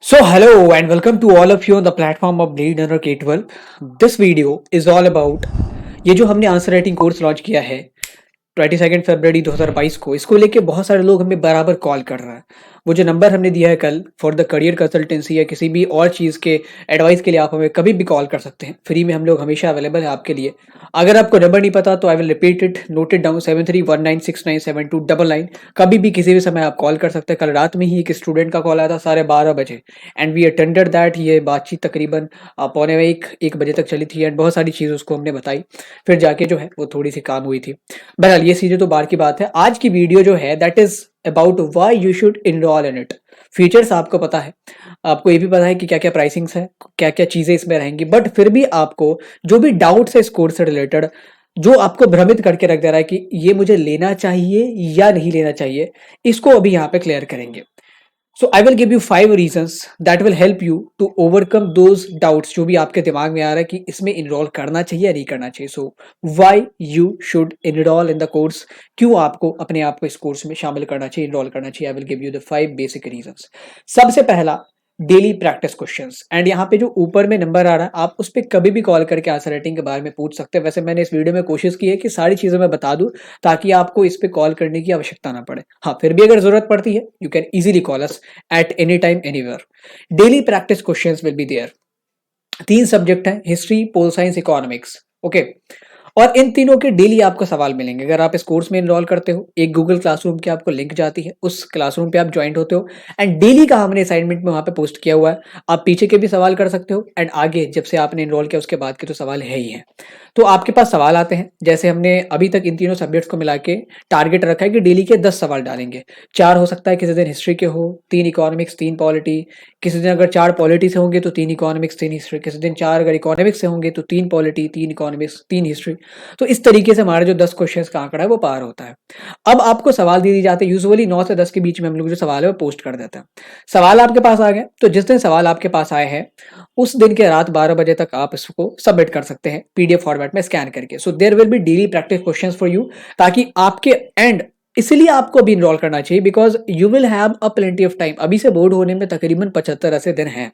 So hello and welcome to all of you on the platform of Blade Runner K12. This video is all about ये जो हमने answer writing course launch किया है 22 फरवरी 2022 को, इसको लेके बहुत सारे लोग हमें बराबर कॉल कर रहा है। वो जो नंबर हमने दिया है कल फॉर द करियर कंसल्टेंसी या किसी भी और चीज़ के एडवाइस के लिए आप हमें कभी भी कॉल कर सकते हैं। फ्री में हम लोग हमेशा अवेलेबल है आपके लिए। अगर आपको नंबर नहीं पता तो I will repeat it, note it down 7319697299। कभी भी किसी भी समय आप कॉल कर सकते हैं। कल रात में ही एक स्टूडेंट का कॉल आया था 12:30 बजे एंड वी अटेंडेड दैट। ये बातचीत तकरीबन पौने में एक बजे तक चली थी एंड बहुत सारी चीज़ उसको हमने बताई। फिर जाके जो है वो थोड़ी सी काम हुई थी। बहरहाल ये चीजें तो बाहर की बात है। आज की वीडियो जो है that is about why you should enroll in it. Features आपको पता है, आपको ये भी पता है कि क्या क्या प्राइसिंग्स है, क्या क्या चीजें इसमें रहेंगी, बट फिर भी आपको जो भी डाउट्स है इस कोर्स से रिलेटेड, जो आपको भ्रमित करके रख दे रहा है कि ये मुझे लेना चाहिए या नहीं लेना चाहिए, इसको अभी यहाँ पे क्लियर करेंगे। So I will give you 5 reasons that will help you to overcome those doubts जो भी आपके दिमाग में आ रहा है कि इसमें इनरोल करना चाहिए या नहीं करना चाहिए। So why you should enroll in the course, क्यों आपको अपने आप को इस कोर्स में शामिल करना चाहिए, इनरोल करना चाहिए। आई will give you the 5 basic reasons. सबसे पहला, डेली प्रैक्टिस क्वेश्चंस। एंड यहाँ पे जो ऊपर में नंबर आ रहा है आप उस पर कभी भी कॉल करके आंसर राइटिंग के बारे में पूछ सकते हैं। वैसे मैंने इस वीडियो में कोशिश की है कि सारी चीजें मैं बता दूं ताकि आपको इस पे कॉल करने की आवश्यकता ना पड़े। हाँ, फिर भी अगर जरूरत पड़ती है you can easily call us at any time anywhere. Daily practice questions will be there. 3 subject हैं, history, pol science, economics. Okay, और इन तीनों के डेली आपको सवाल मिलेंगे। अगर आप इस कोर्स में इनरोल करते हो, एक गूगल क्लासरूम की आपको लिंक जाती है, उस क्लासरूम पे आप ज्वाइंट होते हो एंड डेली का हमने असाइनमेंट में वहां पे पोस्ट किया हुआ है। आप पीछे के भी सवाल कर सकते हो एंड आगे जब से आपने इनरोल किया उसके बाद के तो सवाल है ही है। तो आपके पास सवाल आते हैं, जैसे हमने अभी तक इन तीनों सब्जेक्ट्स को मिला के टारगेट रखा है कि डेली के 10 सवाल डालेंगे। 4 हो सकता है किसी दिन हिस्ट्री के हो, 3 इकोनॉमिक्स 3 पॉलिटी, किसी दिन अगर 4 पॉलिटी से होंगे तो 3 इकोनॉमिक्स 3 हिस्ट्री, किसी दिन 4 अगर इकोनॉमिक्स से होंगे तो 3 पॉलिटी 3 इकोनॉमिक्स 3 हिस्ट्री। तो इस तरीके से हमारा जो 10 क्वेश्चंस का आंकड़ा है वो पार होता है। अब आपको सवाल दे दिए जाते हैं, यूजुअली 9 से 10 के बीच में हम लोग जो सवाल है वो पोस्ट कर देते हैं। सवाल आपके पास आ गए तो जिस दिन सवाल आपके पास आए हैं उस दिन के रात 12 बजे तक आप इसको सबमिट कर सकते हैं पीडीएफ फॉर्मेट में स्कैन करके। So there will be daily practice questions for you, ताकि आपके एंड इसलिए आपको अभी इनरोल करना चाहिए because you will have a plenty of time. अभी से बोर्ड होने में तकरीबन 75 ऐसे दिन हैं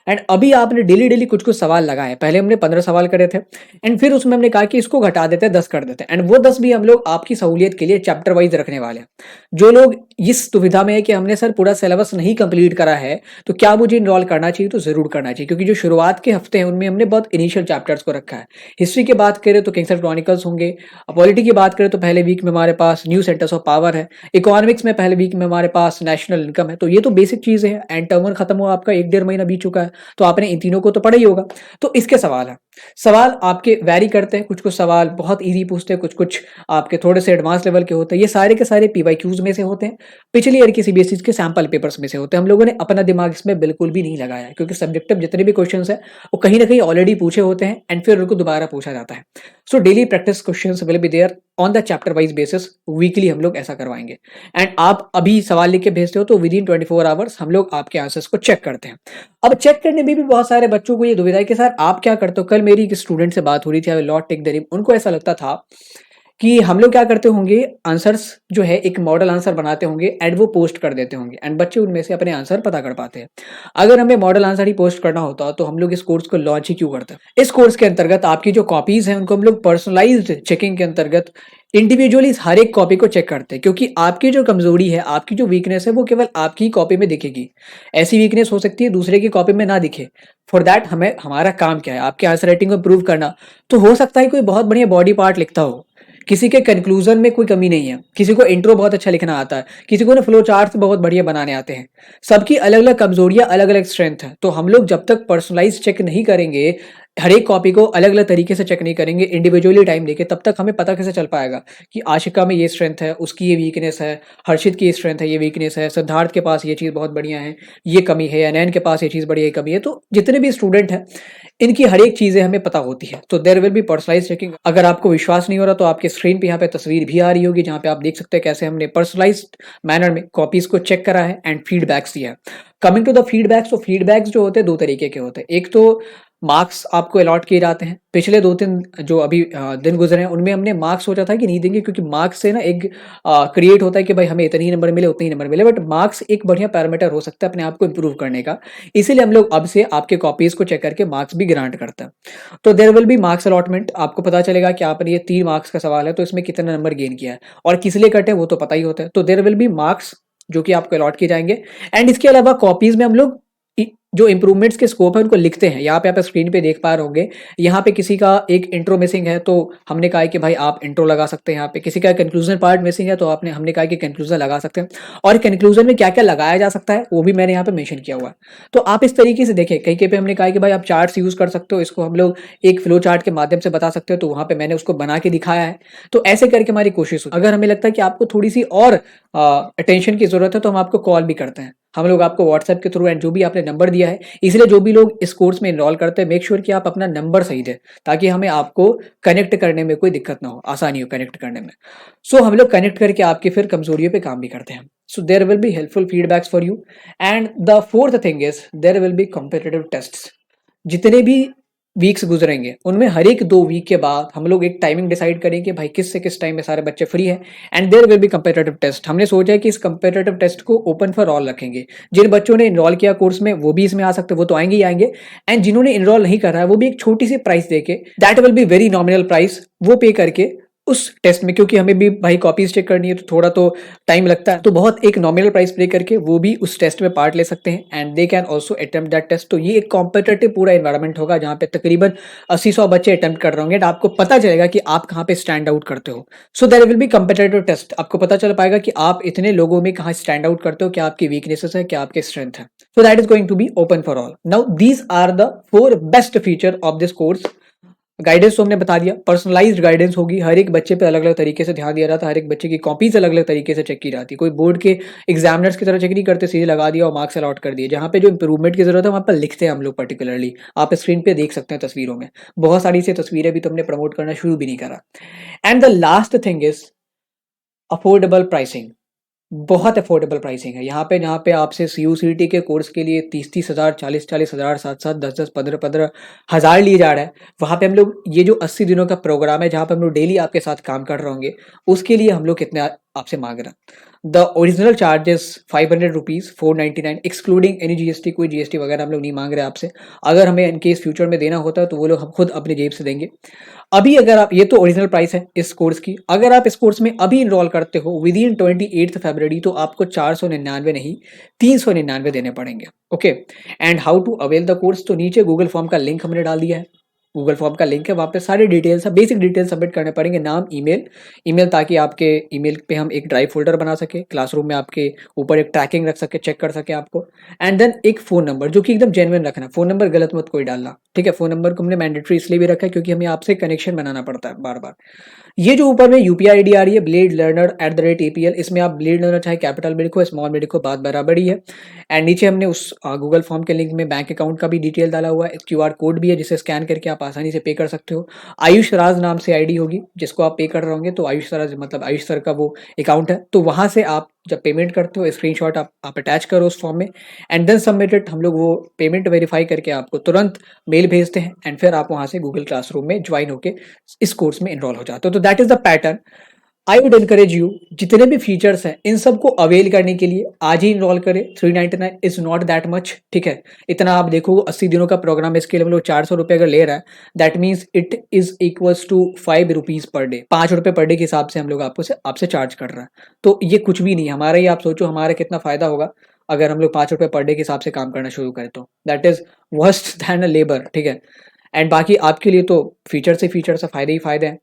एंड अभी आपने डेली डेली कुछ कुछ सवाल लगाए। पहले हमने 15 सवाल करे थे एंड फिर उसमें हमने कहा कि इसको घटा देते हैं, 10 कर देते हैं एंड वो 10 भी हम लोग आपकी सहूलियत के लिए चैप्टर वाइज रखने वाले हैं। जो लोग इस दुविधा में है कि हमने सर पूरा सिलेबस नहीं कंप्लीट करा है तो क्या मुझे इनरोल करना चाहिए, तो जरूर करना चाहिए, क्योंकि जो शुरुआत के हफ्ते हैं उनमें हमने बहुत इनिशियल चैप्टर्स को रखा है। हिस्ट्री की बात करें तो किंग्सफोर्ड क्रॉनिकल्स होंगे, पॉलिटी की बात करें तो पहले वीक में हमारे पास न्यू सेंटर्स ऑफ पावर है, इकोनॉमिक्स में पहले वीक में हमारे पास नेशनल इनकम है। तो ये तो बेसिक चीजें हैं एंड टर्म खत्म हुआ आपका 1-1.5 महीना बीत चुका है, तो आपने इन तीनों को तो पढ़ा ही होगा। तो इसके सवाल है, सवाल आपके वैरी करते हैं, कुछ कुछ सवाल बहुत इजी पूछते हैं, कुछ कुछ आपके थोड़े से एडवांस लेवल के होते हैं। ये सारे के सारे पीवाईक्यूज में से होते हैं, पिछले ईयर की सीबीएसई के सैंपल पेपर्स में से होते हैं। हम लोगों ने अपना दिमाग इसमें बिल्कुल भी नहीं लगाया है क्योंकि सब्जेक्टिव जितने भी क्वेश्चन है वो कहीं ना कहीं ऑलरेडी पूछे होते हैं एंड फिर उनको दोबारा पूछा जाता है। So daily practice question will be there on the chapter wise basis. Weekly हम लोग ऐसा करवाएंगे एंड आप अभी सवाल लिख के भेजते हो तो विद इन 24 आवर्स हम लोग आपके आंसर्स को चेक करते हैं। अब चेक करने में भी बहुत सारे बच्चों को ये दुविधा है कि सर आप क्या करते हो। कल मेरी एक स्टूडेंट से बात हो रही थी, I will not take the name. उनको ऐसा लगता था कि हम लोग क्या करते होंगे, आंसर्स जो है एक मॉडल आंसर बनाते होंगे एंड वो पोस्ट कर देते होंगे एंड बच्चे उनमें से अपने आंसर पता कर पाते हैं। अगर हमें मॉडल आंसर ही पोस्ट करना होता तो हम लोग इस कोर्स को लॉन्च ही क्यों करते हैं। इस कोर्स के अंतर्गत आपकी जो कॉपीज हैं उनको हम लोग पर्सनलाइज्ड चेकिंग के अंतर्गत इंडिविजुअली हर एक कॉपी को चेक करते हैं, क्योंकि आपकी जो कमजोरी है, आपकी जो वीकनेस है वो केवल आपकी ही कॉपी में दिखेगी। ऐसी वीकनेस हो सकती है दूसरे की कॉपी में ना दिखे। फॉर दैट हमें हमारा काम क्या है, आपके आंसर राइटिंग को इम्प्रूव करना। तो हो सकता है कोई बहुत बढ़िया बॉडी पार्ट लिखता हो, किसी के कंक्लूजन में कोई कमी नहीं है, किसी को इंट्रो बहुत अच्छा लिखना आता है, किसी को ना फ्लो चार्ट बहुत बढ़िया बनाने आते हैं। सबकी अलग अलग कमजोरियां, अलग अलग स्ट्रेंथ है। तो हम लोग जब तक पर्सनलाइज चेक नहीं करेंगे, हर एक कॉपी को अलग अलग तरीके से चेक नहीं करेंगे, इंडिविजुअली टाइम देके, तब तक हमें पता कैसे चल पाएगा कि आशिका में ये स्ट्रेंथ है, उसकी ये वीकनेस है, हर्षित की ये स्ट्रेंथ है, ये वीकनेस है, सिद्धार्थ के पास ये चीज़ बहुत बढ़िया है, ये कमी है, अनैन के पास ये चीज़ बढ़िया कमी है। तो जितने भी स्टूडेंट हैं इनकी हर एक चीज़ें हमें पता होती है। तो there will be personalize checking. अगर आपको विश्वास नहीं हो रहा तो आपके स्क्रीन पे यहाँ पे तस्वीर भी आ रही होगी जहाँ पे आप देख सकते हैं कैसे हमने पर्सनलाइज्ड मैनर में कॉपीज को चेक करा है एंड फीडबैक्स दिया है। कमिंग टू द फीडबैक्स, तो फीडबैक्स जो होते हैं 2 तरीके के होते हैं। एक तो मार्क्स आपको अलॉट किए जाते हैं। पिछले 2-3 जो अभी दिन गुज़रे हैं उनमें हमने मार्क्स सोचा था कि नहीं देंगे, क्योंकि मार्क्स से ना एक क्रिएट होता है कि भाई हमें इतने ही नंबर मिले, उतने ही नंबर मिले, बट मार्क्स एक बढ़िया पैरामीटर हो सकता है अपने आप को इम्प्रूव करने का। इसीलिए हम लोग अब से आपके कॉपीज़ को चेक करके मार्क्स भी ग्रांट करते हैं। तो there will be marks allotment, आपको पता चलेगा कि आपने ये 3 मार्क्स का सवाल है तो इसमें कितना नंबर गेन किया है और किस लिए कटे वो तो पता ही होता है। तो देयर विल बी मार्क्स जो कि आपको अलॉट किए जाएँगे। एंड इसके अलावा कॉपीज़ में हम लोग जो इंप्रूवमेंट्स के स्कोप है उनको लिखते हैं। यहाँ पे आप स्क्रीन पे देख पा रहे होंगे, यहाँ पे किसी का एक इंट्रो मिसिंग है तो हमने कहा है कि भाई आप इंट्रो लगा सकते हैं यहाँ पे। किसी का कंक्लूजन पार्ट मिसिंग है तो हमने कहा कि कंक्लूजन लगा सकते हैं। और कंक्लूजन में क्या क्या लगाया जा सकता है वो भी मैंने यहाँ पे मेंशन किया हुआ है। तो आप इस तरीके से देखें, कहीं कहीं पे हमने कहा है कि भाई आप चार्ट्स यूज कर सकते हो, इसको हम लोग एक फ्लो चार्ट के माध्यम से बता सकते हो, तो वहाँ पे मैंने उसको बना के दिखाया है। तो ऐसे करके हमारी कोशिश हो, अगर हमें लगता है कि आपको थोड़ी सी और अटेंशन की जरूरत है तो हम आपको कॉल भी करते हैं। हम लोग आपको व्हाट्सएप के थ्रू एंड जो भी आपने नंबर दिया है, इसलिए जो भी लोग इस कोर्स में इनरोल करते हैं मेक श्योर कि आप अपना नंबर सही दें, ताकि हमें आपको कनेक्ट करने में कोई दिक्कत ना हो, आसानी हो कनेक्ट करने में। सो हम लोग कनेक्ट करके आपकी फिर कमजोरियों पे काम भी करते हैं। So there will be helpful feedbacks for you. And the fourth thing is there will be competitive tests. जितने भी वीक्स गुजरेंगे उनमें हर एक 2 वीक के बाद हम लोग एक टाइमिंग डिसाइड करेंगे भाई किस से किस टाइम में सारे बच्चे फ्री हैं। And there will be competitive test. हमने सोचा है कि इस कंपेटिटिव टेस्ट को ओपन फॉर ऑल रखेंगे। जिन बच्चों ने इनरोल किया कोर्स में वो भी इसमें आ सकते हैं, वो तो आएंगे ही आएंगे। एंड जिन्होंने इनरोल नहीं करा है वो भी एक छोटी सी प्राइस देके, that will be very nominal price, वो पे करके उस टेस्ट में, क्योंकि हमें भी भाई कॉपीज चेक करनी है तो थोड़ा तो टाइम लगता है, तो बहुत एक नॉमिनल प्राइस पे करके वो भी उस टेस्ट में पार्ट ले सकते हैं। And they can also attempt that test. तो ये एक कॉम्पिटेटिव पूरा एनवायरमेंट होगा जहाँ पे तकरीबन 80-100 बच्चे अटेम्प्ट कर रहे होंगे। आपको पता चलेगा कि आप कहाँ पे स्टैंड आउट करते हो। So there will be competitive test. आपको पता चल पाएगा कि आप इतने लोगों में कहाँ स्टैंड आउट करते हो, क्या आपकी वीकनेसेस है, क्या आपके स्ट्रेंथ है। So that is going to be open for all. Now these are the 4 best feature of this course. Guidance तो हमने बता दिया, पर्सनलाइज्ड गाइडेंस होगी, हर एक बच्चे पे अलग अलग तरीके से ध्यान दिया जाता है, हर एक बच्चे की कॉपीज अलग अलग तरीके से चेक की जाती है। कोई बोर्ड के एग्जामिनर्स की तरह चेक नहीं करते, सीधे लगा दिया और मार्क्स अलॉट कर दिए। जहाँ पे जो इंप्रूवमेंट की जरूरत है वहाँ पर लिखते हैं हम लोग पर्टिकुलरली। आप स्क्रीन पे देख सकते हैं तस्वीरों में, बहुत सारी से तस्वीरें भी तो हमने प्रमोट करना शुरू भी नहीं करा। And the last thing is affordable pricing. बहुत अफोर्डेबल प्राइसिंग है यहाँ पे। जहाँ पे आपसे CU/CET के कोर्स के लिए 30-30 हज़ार, 40-40 हज़ार, 7-7, 10-10, 15-15 हज़ार लिए जा रहा है, वहाँ पे हम लोग ये जो 80 दिनों का प्रोग्राम है जहाँ पे हम लोग डेली आपके साथ काम कर रहे होंगे, उसके लिए हम लोग कितने आपसे मांग रहे हैं। The original charges 500 rupees, 499 excluding any GST। कोई GST वगैरह हम लोग नहीं मांग रहे आपसे। अगर हमें इनकेस फ्यूचर में देना होता है तो वो लोग हम खुद अपनी जेब से देंगे। अभी अगर आप, ये तो ओरिजिनल प्राइस है इस कोर्स की, अगर आप इस कोर्स में अभी इनरोल करते हो विद इन 28 फरवरी तो आपको 499 नहीं 399 देने पड़ेंगे। Okay. And how to avail the course, तो नीचे गूगल फॉर्म का लिंक हमने डाल दिया है। गूगल फॉर्म का लिंक है, वहाँ पे सारे डिटेल्स, बेसिक डिटेल्स सबमिट करने पड़ेंगे, नाम, ईमेल, ताकि आपके ईमेल पे हम एक ड्राइव फोल्डर बना सके, क्लासरूम में आपके ऊपर एक ट्रैकिंग रख सके, चेक कर सके आपको। एंड देन एक फ़ोन नंबर जो कि एकदम जेन्युइन रखना, फ़ोन नंबर गलत मत कोई डालना, ठीक है। फ़ोन नंबर को हमने मैंडेटरी इसलिए भी रखा है क्योंकि हमें आपसे कनेक्शन बनाना पड़ता है बार बार। ये जो ऊपर में UPI ID आ रही है, BladeLearner@APL, इसमें आप ब्लेड लर्नर चाहे कैपिटल में लिखो, स्मॉल में लिखो, बात बराबर ही है। एंड नीचे हमने उस गूगल फॉर्म के लिंक में बैंक अकाउंट का भी डिटेल डाला हुआ है, QR कोड भी है जिसे स्कैन करके आप आसानी से पे कर सकते हो। आयुष राज नाम से ID होगी जिसको आप पे कर रहे होंगे, तो आयुष राज मतलब आयुष सर का वो अकाउंट है, तो वहां से आप जब पेमेंट करते हो स्क्रीनशॉट आप अटैच करो उस फॉर्म में एंड देन सबमिट इट। हम लोग वो पेमेंट वेरीफाई करके आपको तुरंत मेल भेजते हैं एंड फिर आप वहां से गूगल क्लासरूम में ज्वाइन होके इस कोर्स में एनरोल हो जाते हो। तो that is the pattern. I would encourage you, जितने भी फीचर्स हैं इन सबको अवेल करने के लिए आज ही इनरोल करें। 399 इज नॉट दैट मच, ठीक है। इतना आप देखो 80 दिनों का प्रोग्राम है, इसके लिए हम लोग 400 रुपये अगर ले रहा है, that means it is equals to 5 rupees per day, 5 रुपये पर डे के हिसाब से हम लोग आपसे चार्ज कर रहा है। तो ये कुछ भी नहीं है हमारा, ही आप सोचो हमारा कितना फायदा होगा अगर हम लोग 5 रुपये पर डे के हिसाब से काम करना शुरू करें, तो that is worst then a labour, ठीक है। एंड बाकी आपके लिए तो फीचर से फायदे ही फायदे हैं।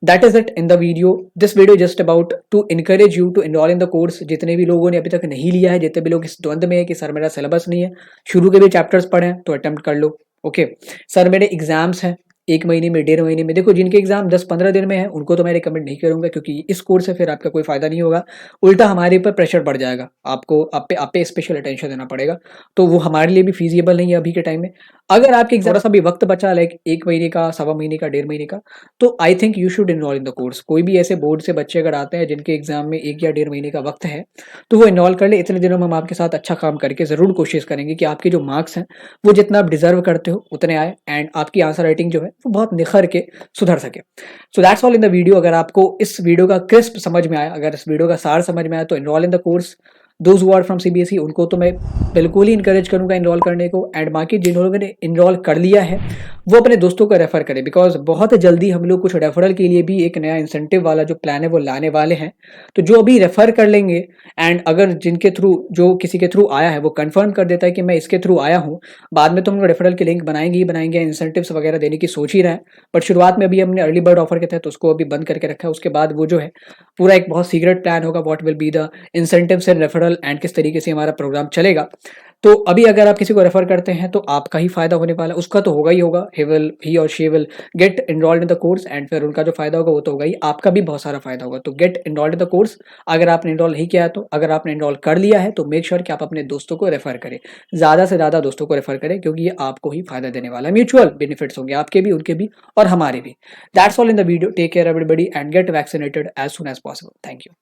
That is it in the video. This video just about to encourage you to enroll in the course. जितने भी लोगों ने अभी तक नहीं लिया है, जितने भी लोग इस द्वंद में है कि सर मेरा सिलेबस नहीं है, शुरू के भी चैप्टर्स पढ़े हैं तो अटेम्प्ट कर लो। ओके सर मेरे एग्जाम्स हैं, 1 महीने में, डेढ़ महीने में, देखो जिनके एग्ज़ाम 10-15 दिन में है, उनको तो मैं रिकमेंड नहीं करूँगा क्योंकि इस कोर्स से फिर आपका कोई फ़ायदा नहीं होगा। उल्टा हमारे ऊपर प्रेशर बढ़ जाएगा। आपको आप पे स्पेशल अटेंशन देना पड़ेगा। तो वो हमारे लिए भी फ़ीज़िबल नहीं है अभी के टाइम में। अगर आपके एग्ज़ाम थोड़ा-सा भी वक़्त बचा लाइक 1 महीने का, सवा महीने का, डेढ़ महीने का, तो I think you should enrol in the course. कोई भी ऐसे बोर्ड से बच्चे अगर आते हैं जिनके एग्ज़ाम में 1 या डेढ़ महीने का वक़्त है, तो वो एनरोल कर ले। इतने दिनों में हम आपके साथ अच्छा काम करके ज़रूर कोशिश करेंगे कि आपके जो मार्क्स हैं, वो जितना आप डिज़र्व करते हो उतने आए एंड आपकी आंसर राइटिंग जो है वो बहुत निखर के सुधर सके। So that's all in the video. अगर आपको इस वीडियो का क्रिस्प समझ में आया, अगर इस वीडियो का सार समझ में आया तो enroll in the course. Those who are from CBSE उनको तो मैं बिल्कुल ही इनकरेज करूँगा एनरोल करने को एंड बाकी जिन लोगों ने एनरोल कर लिया है, वो अपने दोस्तों को रेफ़र करें बिकॉज़ बहुत जल्दी हम लोग कुछ रेफ़रल के लिए भी एक नया इंसेंटिव वाला जो प्लान है वो लाने वाले हैं। तो जो अभी रेफ़र कर लेंगे एंड अगर जिनके थ्रू जो किसी के थ्रू आया है वो कन्फर्म कर देता है कि मैं इसके थ्रू आया हूँ, बाद में तो हम लोग रेफ़रल के लिंक बनाएँगे ही बनाएँगे, इंसेंटिव्स वगैरह देने की सोच ही रहे हैं। बट शुरुआत में अभी हमने अर्ली बर्ड ऑफ़र के तहत उसको अभी बंद करके रखा है। उसके बाद वो जो है पूरा एक बहुत सीक्रेट प्लान होगा what will be the incentives and referral and किस तरीके से हमारा प्रोग्राम चलेगा। तो अभी अगर आप किसी को रेफ़र करते हैं तो आपका ही फ़ायदा होने वाला है, उसका तो होगा ही होगा। ही और she will get enrolled in the course and फिर उनका जो फ़ायदा होगा वो तो होगा ही, आपका भी बहुत सारा फ़ायदा होगा। तो gate enrolled in the course. अगर आपने एनरोल नहीं किया है तो, अगर आपने एनरोल कर लिया है तो मेक श्योर कि आप अपने दोस्तों को रेफ़र करें। ज़्यादा से ज़्यादा दोस्तों को रेफ़र करें क्योंकि ये आपको ही फ़ायदा देने वाला है। म्यूचुअल बेनिफिट्स होंगे आपके भी, उनके भी और हमारे भी। That's all in the video. Take care everybody and get vaccinated as soon as possible. Thank you.